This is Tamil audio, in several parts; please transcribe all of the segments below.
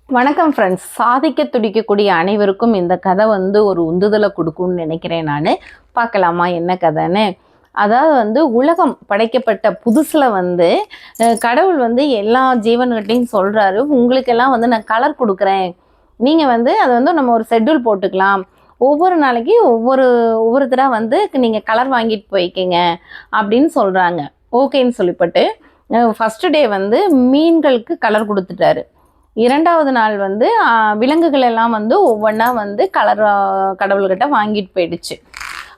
வணக்கம் ஃப்ரெண்ட்ஸ். சாதிக்க துடிக்கக்கூடிய அனைவருக்கும் இந்த கதை ஒரு உந்துதலை கொடுக்கும்னு நினைக்கிறேன். நான் பார்க்கலாமா என்ன கதைன்னு? அதாவது உலகம் படைக்கப்பட்ட புதுசில் கடவுள் எல்லா ஜீவன்கிட்டையும் சொல்கிறாரு, உங்களுக்கெல்லாம் நான் கலர் கொடுக்குறேன். நீங்கள் அதை நம்ம ஒரு ஷெட்யூல் போட்டுக்கலாம். ஒவ்வொரு நாளைக்கு ஒவ்வொருத்தராக நீங்கள் கலர் வாங்கிட்டு போய்க்கிங்க அப்படின்னு சொல்கிறாங்க. ஓகேன்னு சொல்லிப்பட்டு ஃபஸ்ட்டு டே மீன்களுக்கு கலர் கொடுத்துட்டாரு. இரண்டாவது நாள் விலங்குகள் எல்லாம் ஒவ்வொன்றா கலர் கடவுள்கிட்ட வாங்கிட்டு போயிடுச்சு.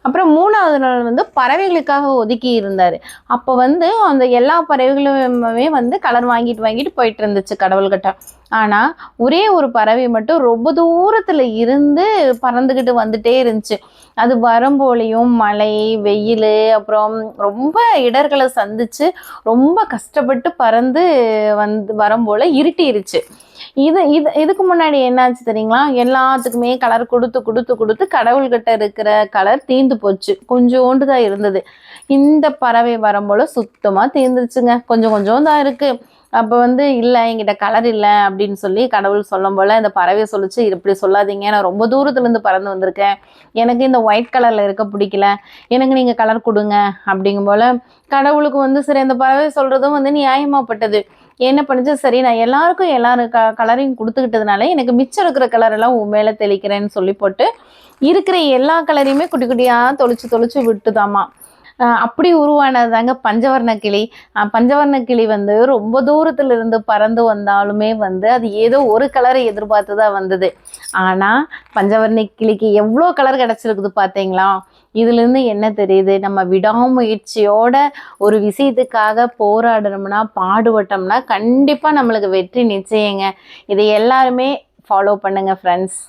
அப்புறம் மூணாவது நாள் பறவைகளுக்காக ஒதுக்கி இருந்தார். அப்போ அந்த எல்லா பறவைகளுமே கலர் வாங்கிட்டு போயிட்டு இருந்துச்சு கடவுள்கிட்ட. ஆனால் ஒரே ஒரு பறவை மட்டும் ரொம்ப தூரத்தில் இருந்து பறந்துக்கிட்டு வந்துட்டே இருந்துச்சு. அது வரும்போலையும் மழை, வெயில், அப்புறம் ரொம்ப இடர்களை சந்திச்சு ரொம்ப கஷ்டப்பட்டு பறந்து வரும்போல இருட்டிருச்சு. இதுக்கு முன்னாடி என்னாச்சு தெரியுங்களா? எல்லாத்துக்குமே கலர் கொடுத்து கடவுள்கிட்ட இருக்கிற கலர் தீர்ந்து போச்சு. கொஞ்சோண்டு தான் இருந்தது. இந்த பறவை வரும்போல சுத்தமாக தீர்ந்துருச்சுங்க. கொஞ்சம் தான் இருக்குது. அப்போ இல்லை, என்கிட்ட கலர் இல்லை அப்படின்னு சொல்லி கடவுள் சொல்லும் போல் இந்த பறவை சொல்லிச்சு, இப்படி சொல்லாதீங்க, நான் ரொம்ப தூரத்துலேருந்து பறந்து வந்திருக்கேன், எனக்கு இந்த ஒயிட் கலரில் இருக்க பிடிக்கல, எனக்கு நீங்கள் கலர் கொடுங்க அப்படிங்கும் போல் கடவுளுக்கு சரி அந்த பறவை சொல்கிறதும் நியாயமாகப்பட்டது. என்ன பண்ணுச்சு, சரி நான் எல்லாரும் கலரையும் கொடுத்துக்கிட்டதுனால எனக்கு மிச்சம் இருக்கிற கலரெல்லாம் உன் மேலே தெளிக்கிறேன்னு சொல்லி போட்டு இருக்கிற எல்லா கலரையுமே குட்டி குட்டியாக தொளிச்சு விட்டுதாமா. அப்படி உருவானதாங்க பஞ்சவர்ண கிளி. பஞ்சவர்ண கிளி ரொம்ப தூரத்துல இருந்து பறந்து வந்தாலுமே அது ஏதோ ஒரு கலரை எதிர்பார்த்து தான் வந்தது. ஆனால் பஞ்சவர்ண கிளிக்கு எவ்வளோ கலர் கிடச்சிருக்குது பார்த்தீங்களா? இதுலேருந்து என்ன தெரியுது? நம்ம விடாமுயற்சியோட ஒரு விஷயத்துக்காக போராடணும்னா, பாடுபட்டோம்னா கண்டிப்பாக நம்மளுக்கு வெற்றி நிச்சயங்க. இதை எல்லாருமே ஃபாலோ பண்ணுங்க ஃப்ரெண்ட்ஸ்.